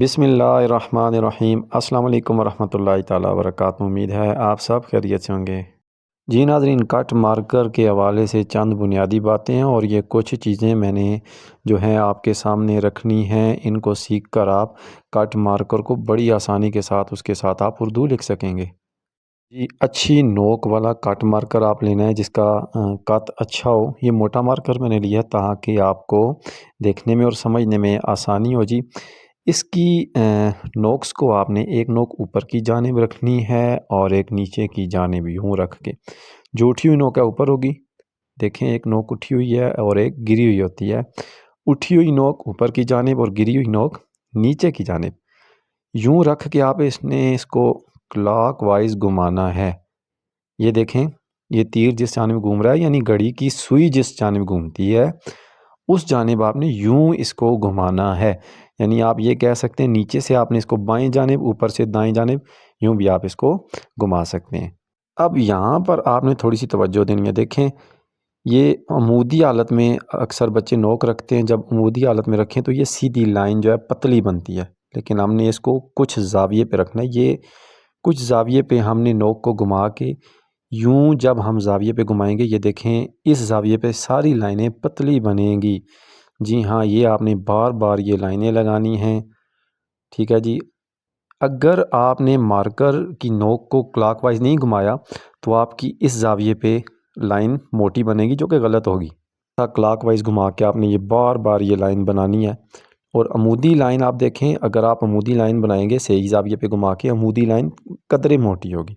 بسم اللہ الرحمن الرحیم۔ السلام علیکم ورحمۃ اللہ تعالیٰ وبرکاتہ۔ امید ہے آپ سب خیریت سے ہوں گے۔ جی ناظرین، کٹ مارکر کے حوالے سے چند بنیادی باتیں ہیں اور یہ کچھ چیزیں میں نے جو ہیں آپ کے سامنے رکھنی ہیں۔ ان کو سیکھ کر آپ کٹ مارکر کو بڑی آسانی کے ساتھ اس کے ساتھ آپ اردو لکھ سکیں گے۔ جی، اچھی نوک والا کٹ مارکر آپ لینا ہے جس کا کٹ اچھا ہو۔ یہ موٹا مارکر میں نے لیا ہے تاکہ آپ کو دیکھنے میں اور سمجھنے میں آسانی ہو۔ جی، اس کی نوکس کو آپ نے ایک نوک اوپر کی جانب رکھنی ہے اور ایک نیچے کی جانب یوں رکھ کے جو اٹھی ہوئی نوک ہے اوپر ہوگی، دیکھیں ایک نوک اٹھی ہوئی ہے اور ایک گری ہوئی ہوتی ہے۔ اٹھی ہوئی نوک اوپر کی جانب اور گری ہوئی نوک نیچے کی جانب یوں رکھ کے آپ اس کو کلاک وائز گھمانا ہے۔ یہ دیکھیں، یہ تیر جس جانب گھوم رہا ہے یعنی گھڑی کی سوئی جس جانب گھومتی ہے اس جانب آپ نے یوں اس کو گھمانا ہے۔ یعنی آپ یہ کہہ سکتے ہیں نیچے سے آپ نے اس کو بائیں جانب، اوپر سے دائیں جانب یوں بھی آپ اس کو گھما سکتے ہیں۔ اب یہاں پر آپ نے تھوڑی سی توجہ دینی ہے۔ دیکھیں، یہ عمودی حالت میں اکثر بچے نوک رکھتے ہیں، جب عمودی حالت میں رکھیں تو یہ سیدھی لائن جو ہے پتلی بنتی ہے، لیکن ہم نے اس کو کچھ زاویے پہ رکھنا ہے۔ یہ کچھ زاویے پہ ہم نے نوک کو گھما کے یوں جب ہم زاویے پہ گھمائیں گے، یہ دیکھیں اس زاویے پہ ساری لائنیں پتلی بنیں گی۔ جی ہاں، یہ آپ نے بار بار یہ لائنیں لگانی ہیں، ٹھیک ہے جی۔ اگر آپ نے مارکر کی نوک کو کلاک وائز نہیں گھمایا تو آپ کی اس زاویے پہ لائن موٹی بنے گی جو کہ غلط ہوگی۔ کلاک وائز گھما کے آپ نے یہ بار بار یہ لائن بنانی ہے۔ اور عمودی لائن آپ دیکھیں، اگر آپ عمودی لائن بنائیں گے صحیح زاویے پہ گھما کے، عمودی لائن قدرے موٹی ہوگی،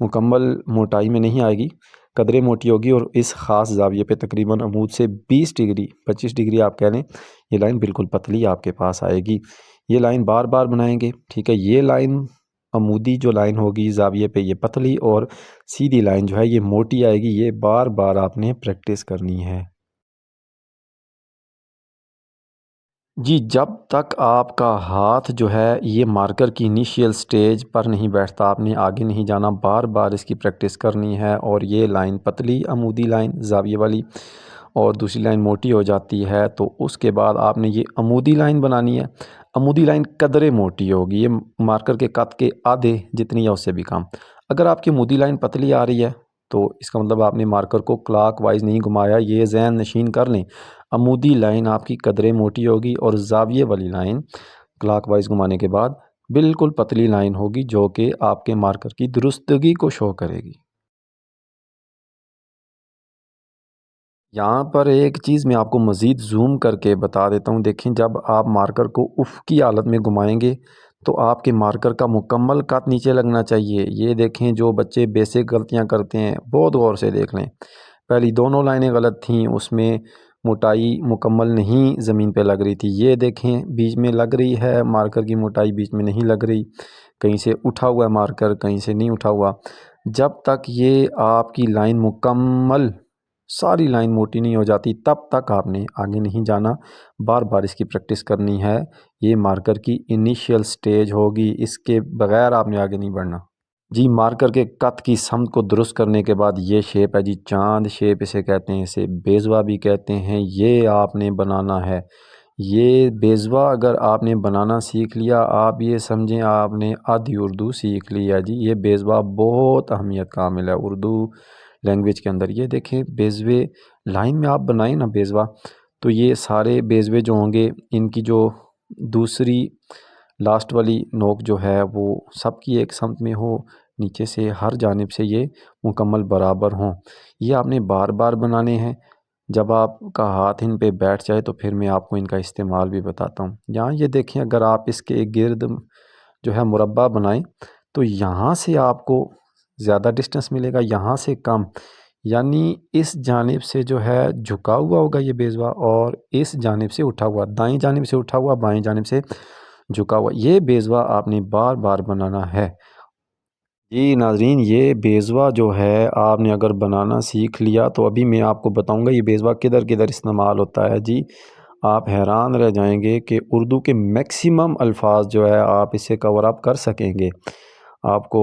مکمل موٹائی میں نہیں آئے گی، قدرے موٹی ہوگی اور اس خاص زاویے پہ تقریباً عمود سے 20 ڈگری 25 ڈگری آپ کہہ لیں، یہ لائن بالکل پتلی آپ کے پاس آئے گی۔ یہ لائن بار بار بنائیں گے، ٹھیک ہے۔ یہ لائن عمودی جو لائن ہوگی زاویے پہ یہ پتلی اور سیدھی لائن جو ہے یہ موٹی آئے گی۔ یہ بار بار آپ نے پریکٹس کرنی ہے۔ جی، جب تک آپ کا ہاتھ جو ہے یہ مارکر کی انیشیل سٹیج پر نہیں بیٹھتا آپ نے آگے نہیں جانا، بار بار اس کی پریکٹس کرنی ہے۔ اور یہ لائن پتلی عمودی لائن زاویے والی اور دوسری لائن موٹی ہو جاتی ہے تو اس کے بعد آپ نے یہ عمودی لائن بنانی ہے۔ عمودی لائن قدرے موٹی ہوگی، یہ مارکر کے قد کے آدھے جتنی ہے اس سے بھی کم۔ اگر آپ کی عمودی لائن پتلی آ رہی ہے تو اس کا مطلب آپ نے مارکر کو کلاک وائز نہیں گھمایا۔ یہ ذہن نشین کر لیں، عمودی لائن آپ کی قدرے موٹی ہوگی اور زاویے والی لائن کلاک وائز گھمانے کے بعد بالکل پتلی لائن ہوگی جو کہ آپ کے مارکر کی درستگی کو شو کرے گی۔ یہاں پر ایک چیز میں آپ کو مزید زوم کر کے بتا دیتا ہوں۔ دیکھیں، جب آپ مارکر کو افقی حالت میں گھمائیں گے تو آپ کے مارکر کا مکمل کٹ نیچے لگنا چاہیے۔ یہ دیکھیں، جو بچے بیسک غلطیاں کرتے ہیں بہت غور سے دیکھ لیں۔ پہلی دونوں لائنیں غلط تھیں، اس میں موٹائی مکمل نہیں زمین پہ لگ رہی تھی۔ یہ دیکھیں بیچ میں لگ رہی ہے، مارکر کی موٹائی بیچ میں نہیں لگ رہی، کہیں سے اٹھا ہوا ہے مارکر، کہیں سے نہیں اٹھا ہوا۔ جب تک یہ آپ کی لائن مکمل ساری لائن موٹی نہیں ہو جاتی تب تک آپ نے آگے نہیں جانا، بار بار اس کی پریکٹس کرنی ہے۔ یہ مارکر کی انیشیل سٹیج ہوگی، اس کے بغیر آپ نے آگے نہیں بڑھنا۔ جی، مارکر کے کت کی سمت کو درست کرنے کے بعد یہ شیپ ہے جی، چاند شیپ اسے کہتے ہیں، اسے بیزوا بھی کہتے ہیں۔ یہ آپ نے بنانا ہے۔ یہ بیزوا اگر آپ نے بنانا سیکھ لیا، آپ یہ سمجھیں آپ نے آدھی اردو سیکھ لیا جی۔ یہ بیزوا بہت اہمیت کا عامل ہے اردو لینگویج کے اندر۔ یہ دیکھیں بیزوے لائن میں آپ بنائیں نا بیزوا، تو یہ سارے بیزوے جو ہوں گے ان کی جو دوسری لاسٹ والی نوک جو ہے وہ سب کی ایک سمت میں ہو، نیچے سے ہر جانب سے یہ مکمل برابر ہوں۔ یہ آپ نے بار بار بنانے ہیں۔ جب آپ کا ہاتھ ان پہ بیٹھ جائے تو پھر میں آپ کو ان کا استعمال بھی بتاتا ہوں۔ یہاں یہ دیکھیں، اگر آپ اس کے گرد جو ہے مربع بنائیں تو یہاں سے آپ کو زیادہ ڈسٹنس ملے گا، یہاں سے کم، یعنی اس جانب سے جو ہے جھکا ہوا ہوگا یہ بیزوا اور اس جانب سے اٹھا ہوا، دائیں جانب سے اٹھا ہوا، بائیں جانب سے جھکا ہوا۔ یہ بیزوا آپ نے بار بار بنانا ہے۔ جی ناظرین، یہ بیزوا جو ہے آپ نے اگر بنانا سیکھ لیا تو ابھی میں آپ کو بتاؤں گا یہ بیزوا کدھر کدھر استعمال ہوتا ہے۔ جی، آپ حیران رہ جائیں گے کہ اردو کے میکسیمم الفاظ جو ہے آپ اس سے کور اپ کر سکیں گے، آپ کو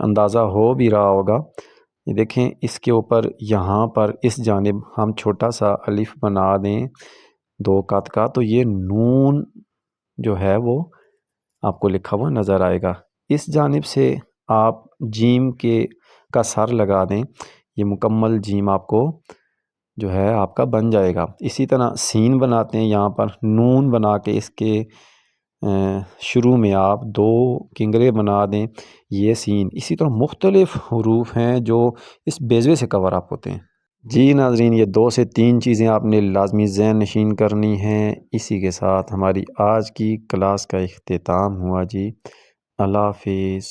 اندازہ ہو بھی رہا ہوگا۔ یہ دیکھیں، اس کے اوپر یہاں پر اس جانب ہم چھوٹا سا الف بنا دیں دو قط کا تو یہ نون جو ہے وہ آپ کو لکھا ہوا نظر آئے گا۔ اس جانب سے آپ جیم کا سر لگا دیں، یہ مکمل جیم آپ کو جو ہے آپ کا بن جائے گا۔ اسی طرح سین بناتے ہیں، یہاں پر نون بنا کے اس کے شروع میں آپ 2 کنگرے بنا دیں، یہ سین۔ اسی طرح مختلف حروف ہیں جو اس بیضوے سے کور اپ ہوتے ہیں۔ جی ناظرین، یہ 2 سے 3 چیزیں آپ نے لازمی ذہن نشین کرنی ہیں۔ اسی کے ساتھ ہماری آج کی کلاس کا اختتام ہوا جی۔ اللہ حافظ۔